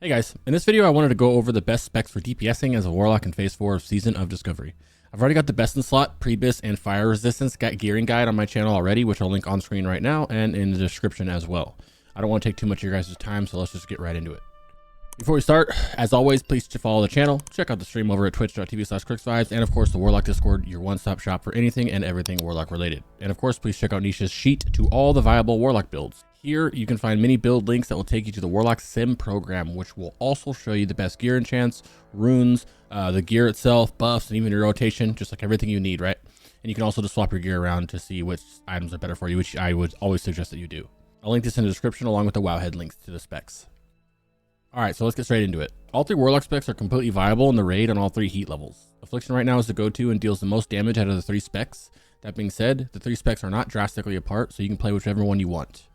Hey guys, in this video I wanted to go over the best specs for DPSing as a Warlock in Phase 4 of Season of Discovery. I've already got the best in slot, PRE-BIS, and fire resistance gearing guide on my channel already, which I'll link on screen right now and in the description as well. I don't want to take too much of your guys' time, so let's just get right into it. Before we start, as always, please follow the channel, check out the stream over at twitch.tv/CrixVibes, and of course the Warlock Discord, your one-stop shop for anything and everything Warlock related. And of course, please check out Nisha's sheet to all the viable Warlock builds. Here, you can find many build links that will take you to the Warlock Sim program, which will also show you the best gear enchants, runes, the gear itself, buffs, and even your rotation, just like everything you need, right? And you can also just swap your gear around to see which items are better for you, which I would always suggest that you do. I'll link this in the description along with the Wowhead links to the specs. Alright, so let's get straight into it. All three Warlock specs are completely viable in the raid on all three heat levels. Affliction right now is the go-to and deals the most damage out of the three specs. That being said, the three specs are not drastically apart, so you can play whichever one you want.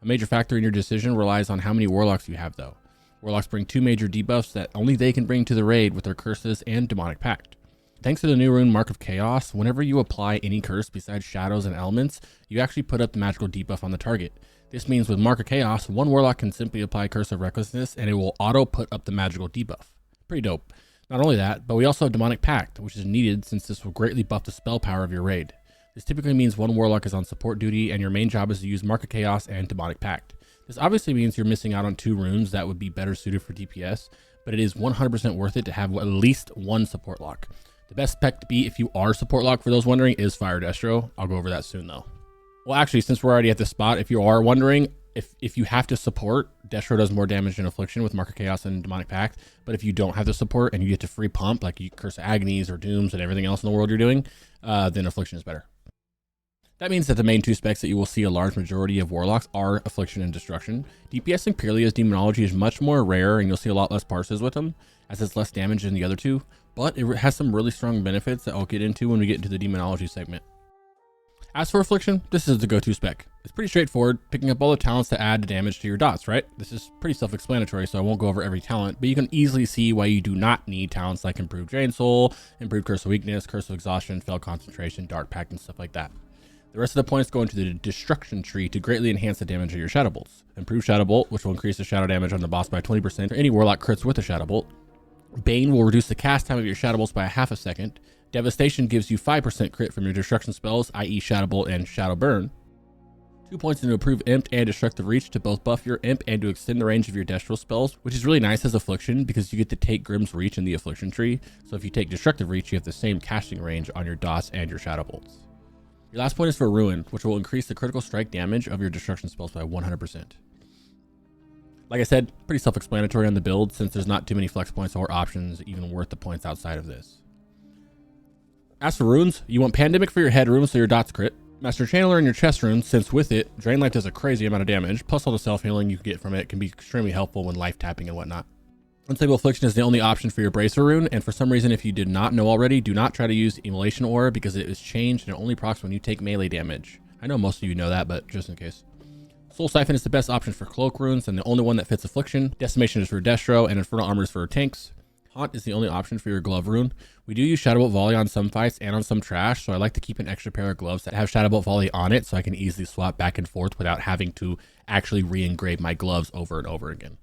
A major factor in your decision relies on how many Warlocks you have though. Warlocks bring two major debuffs that only they can bring to the raid with their curses and demonic pact. Thanks to the new rune Mark of Chaos, whenever you apply any curse besides shadows and elements, you actually put up the magical debuff on the target. This means with Mark of Chaos, one Warlock can simply apply Curse of Recklessness and it will auto put up the magical debuff. Pretty dope. Not only that, but we also have Demonic Pact, which is needed since this will greatly buff the spell power of your raid. This typically means one Warlock is on support duty and your main job is to use Mark of Chaos and Demonic Pact. This obviously means you're missing out on two runes that would be better suited for DPS, but it is 100% worth it to have at least one support lock. The best spec to be if you are support lock, for those wondering, is Fire Destro. I'll go over that soon though. Well, actually, since we're already at this spot, if you are wondering, if you have to support, Destro does more damage than Affliction with Mark of Chaos and Demonic Pact. But if you don't have the support and you get to free pump, like you Curse of Agonies or Dooms and everything else in the world you're doing, then Affliction is better. That means that the main two specs that you will see a large majority of Warlocks are Affliction and Destruction. DPSing purely as Demonology is much more rare and you'll see a lot less parses with them, as it's less damage than the other two, but it has some really strong benefits that I'll get into when we get into the Demonology segment. As for Affliction, this is the go-to spec. It's pretty straightforward, picking up all the talents to add damage to your dots, right? This is pretty self-explanatory, so I won't go over every talent, but you can easily see why you do not need talents like Improved Drain Soul, Improved Curse of Weakness, Curse of Exhaustion, Fell Concentration, Dark Pact, and stuff like that. The rest of the points go into the Destruction tree to greatly enhance the damage of your Shadow Bolts. Improved Shadow Bolt, which will increase the shadow damage on the boss by 20% for any Warlock crits with a Shadow Bolt. Bane will reduce the cast time of your Shadow Bolts by a half a second. Devastation gives you 5% crit from your destruction spells, i.e. Shadow Bolt and Shadow Burn. 2 points into Improved Imp and Destructive Reach to both buff your Imp and to extend the range of your Destro spells, which is really nice as Affliction because you get to take Grimm's Reach in the Affliction tree. So if you take Destructive Reach, you have the same casting range on your dots and your Shadow Bolts. Your last point is for Ruin, which will increase the critical strike damage of your destruction spells by 100%. Like I said, pretty self-explanatory on the build since there's not too many flex points or options even worth the points outside of this. As for runes, you want Pandemic for your head runes so your dots crit. Master Channeler in your chest runes, since with it, Drain Life does a crazy amount of damage, plus all the self-healing you can get from it can be extremely helpful when life tapping and whatnot. Unstable Affliction is the only option for your Bracer rune, and for some reason if you did not know already, do not try to use Immolation Aura because it is changed and it only procs when you take melee damage. I know most of you know that, but just in case. Soul Siphon is the best option for Cloak runes and the only one that fits Affliction. Decimation is for Destro and Infernal Armor is for tanks. Haunt is the only option for your glove rune. We do use Shadow Bolt Volley on some fights and on some trash, so I like to keep an extra pair of gloves that have Shadow Bolt Volley on it so I can easily swap back and forth without having to actually re-engrave my gloves over and over again.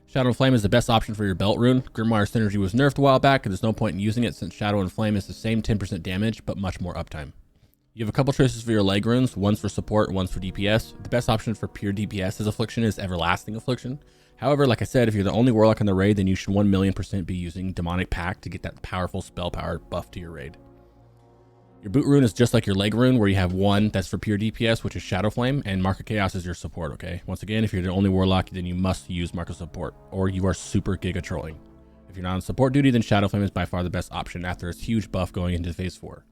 Shadow and Flame is the best option for your belt rune. Grimoire Synergy was nerfed a while back and there's no point in using it since Shadow and Flame is the same 10% damage but much more uptime. You have a couple choices for your leg runes, one's for support, one's for DPS. The best option for pure DPS as Affliction is Everlasting Affliction. However, like I said, if you're the only Warlock in the raid, then you should 1,000,000% be using Demonic Pact to get that powerful spell power buff to your raid. Your boot rune is just like your leg rune, where you have one that's for pure DPS, which is Shadow Flame, and Mark of Chaos is your support, okay? Once again, if you're the only Warlock, then you must use Mark of Support, or you are super giga trolling. If you're not on support duty, then Shadow Flame is by far the best option after its huge buff going into Phase 4.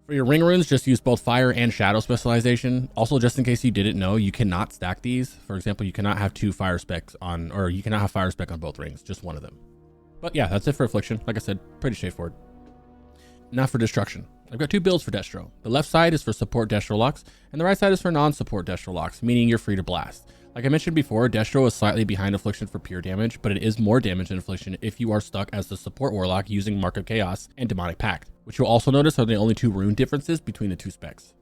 For your ring runes, just use both fire and shadow specialization. Also, just in case you didn't know, you cannot stack these. For example, you cannot have two fire specs on, or you cannot have fire spec on both rings, just one of them. But yeah, that's it for Affliction. Like I said, pretty straightforward. Now for Destruction. I've got two builds for Destro. The left side is for support Destro locks, and the right side is for non-support Destro locks, meaning you're free to blast. Like I mentioned before, Destro is slightly behind Affliction for pure damage, but it is more damage than Affliction if you are stuck as the support Warlock using Mark of Chaos and Demonic Pact, which you'll also notice are the only two rune differences between the two specs.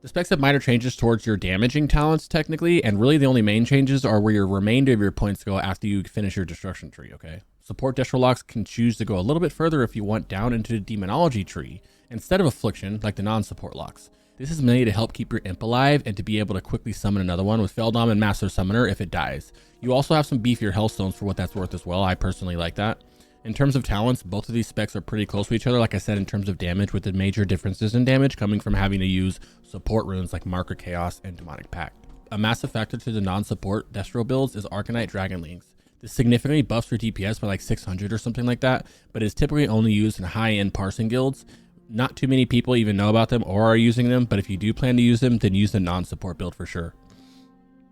The specs have minor changes towards your damaging talents technically, and really the only main changes are where your remainder of your points go after you finish your destruction tree, okay? Support Destro locks can choose to go a little bit further if you want down into the Demonology tree instead of Affliction like the non-support locks. This is made to help keep your imp alive and to be able to quickly summon another one with Feldom and Master Summoner if it dies. You also have some beefier Hellstones for what that's worth as well. I personally like that. In terms of talents, both of these specs are pretty close to each other, like I said, in terms of damage, with the major differences in damage coming from having to use support runes like Marker Chaos and Demonic Pact. A massive factor to the non-support Destro builds is Arcanite Dragonlings. This significantly buffs your DPS by like 600 or something like that, but is typically only used in high-end parsing guilds. Not too many people even know about them or are using them, but if you do plan to use them, then use the non-support build for sure.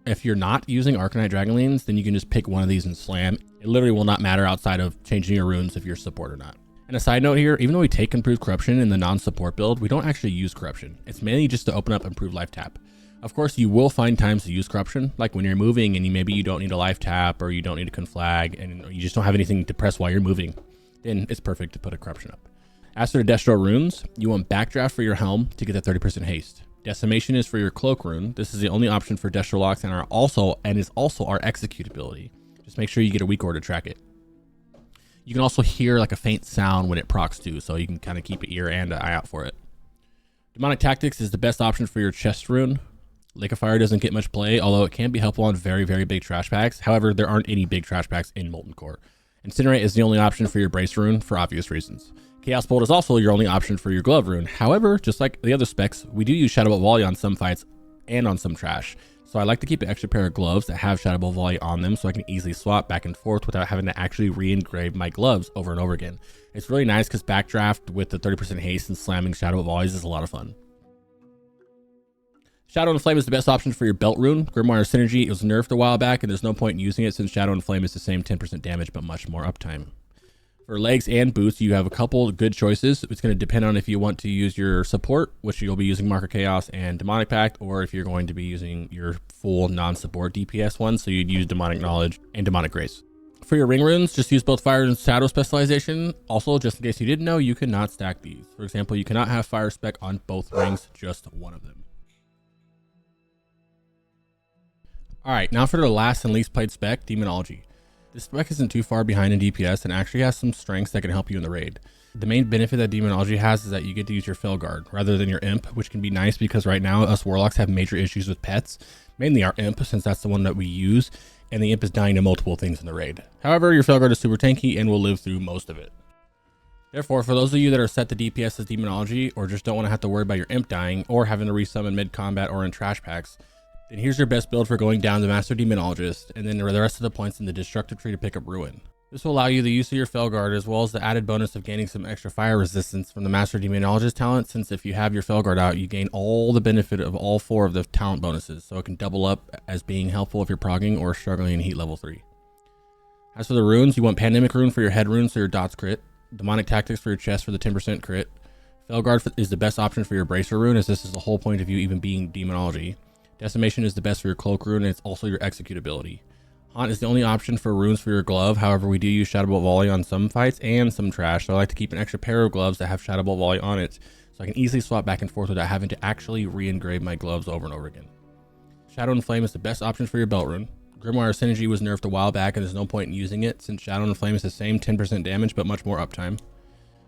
If you're not using Arcanite Dragonlings, then you can just pick one of these and slam. It literally will not matter outside of changing your runes if you're support or not. And a side note here, even though we take Improved Corruption in the non-support build, we don't actually use Corruption. It's mainly just to open up Improved Life Tap. Of course, you will find times to use Corruption, like when you're moving and maybe you don't need a Life Tap or you don't need a Conflag and you just don't have anything to press while you're moving. Then it's perfect to put a Corruption up. As for the Destro runes, you want Backdraft for your helm to get that 30% haste. Decimation is for your cloak rune. This is the only option for Destro locks and is also our execute ability. Just make sure you get a weak order to track it. You can also hear like a faint sound when it procs too, so you can kind of keep an ear and an eye out for it. Demonic Tactics is the best option for your chest rune. Lake of Fire doesn't get much play, although it can be helpful on very, very big trash packs. However, there aren't any big trash packs in Molten Core. Incinerate is the only option for your brace rune for obvious reasons. Chaos Bolt is also your only option for your glove rune. However, just like the other specs, we do use Shadow Bolt Volley on some fights and on some trash. So I like to keep an extra pair of gloves that have Shadow Bolt Volley on them so I can easily swap back and forth without having to actually re-engrave my gloves over and over again. It's really nice because Backdraft with the 30% haste and slamming Shadow Bolt Volleys is a lot of fun. Shadow and Flame is the best option for your belt rune. Grimoire Synergy, it was nerfed a while back and there's no point in using it since Shadow and Flame is the same 10% damage but much more uptime. For legs and boots, you have a couple good choices. It's going to depend on if you want to use your support, which you'll be using Marker Chaos and Demonic Pact, or if you're going to be using your full non-support DPS one, so you'd use Demonic Knowledge and Demonic Grace. For your ring runes, just use both Fire and Shadow specialization. Also, just in case you didn't know, you cannot stack these. For example, you cannot have Fire spec on both rings, just one of them. Alright, now for the last and least played spec, Demonology. This spec isn't too far behind in DPS and actually has some strengths that can help you in the raid. The main benefit that Demonology has is that you get to use your Felguard rather than your Imp, which can be nice because right now us Warlocks have major issues with pets, mainly our Imp since that's the one that we use, and the Imp is dying to multiple things in the raid. However, your Felguard is super tanky and will live through most of it. Therefore, for those of you that are set to DPS as Demonology or just don't want to have to worry about your Imp dying or having to resummon mid-combat or in trash packs, then here's your best build for going down to Master Demonologist, and then the rest of the points in the Destructive tree to pick up Ruin. This will allow you the use of your Felguard as well as the added bonus of gaining some extra fire resistance from the Master Demonologist talent, since if you have your Felguard out, you gain all the benefit of all 4 of the talent bonuses, so it can double up as being helpful if you're progging or struggling in heat level 3. As for the runes, you want Pandemic Rune for your head runes so your dots crit, Demonic Tactics for your chest for the 10% crit, Felguard is the best option for your Bracer rune, as this is the whole point of you even being Demonology. Decimation is the best for your cloak rune, and it's also your execute ability. Haunt is the only option for runes for your glove. However, we do use Shadow Bolt Volley on some fights and some trash, so I like to keep an extra pair of gloves that have Shadow Bolt Volley on it, so I can easily swap back and forth without having to actually re-engrave my gloves over and over again. Shadow and Flame is the best option for your belt rune. Grimoire Synergy was nerfed a while back, and there's no point in using it since Shadow and Flame is the same 10% damage but much more uptime.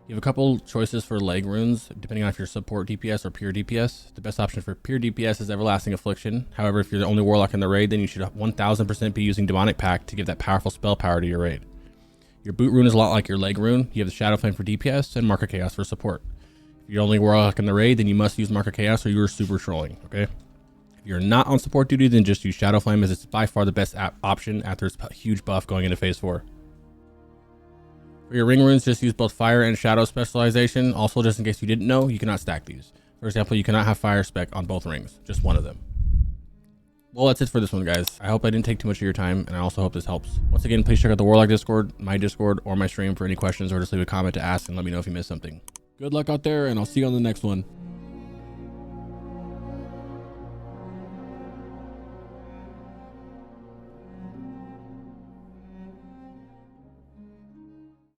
You have a couple choices for leg runes, depending on if you're support DPS or pure DPS. The best option for pure DPS is Everlasting Affliction. However, if you're the only Warlock in the raid, then you should 1000% be using Demonic Pact to give that powerful spell power to your raid. Your boot rune is a lot like your leg rune. You have the Shadow Flame for DPS and Marker Chaos for support. If you're only Warlock in the raid, then you must use Marker Chaos or you're super trolling, okay? If you're not on support duty, then just use Shadow Flame, as it's by far the best option after its huge buff going into phase 4. For your ring runes, just use both fire and shadow specialization. Also, just in case you didn't know, you cannot stack these. For example, you cannot have fire spec on both rings, just one of them. Well, that's it for this one, guys. I hope I didn't take too much of your time, and I also hope this helps. Once again, please check out the Warlock Discord, my Discord, or my stream for any questions, or just leave a comment to ask and let me know if you missed something. Good luck out there, and I'll see you on the next one.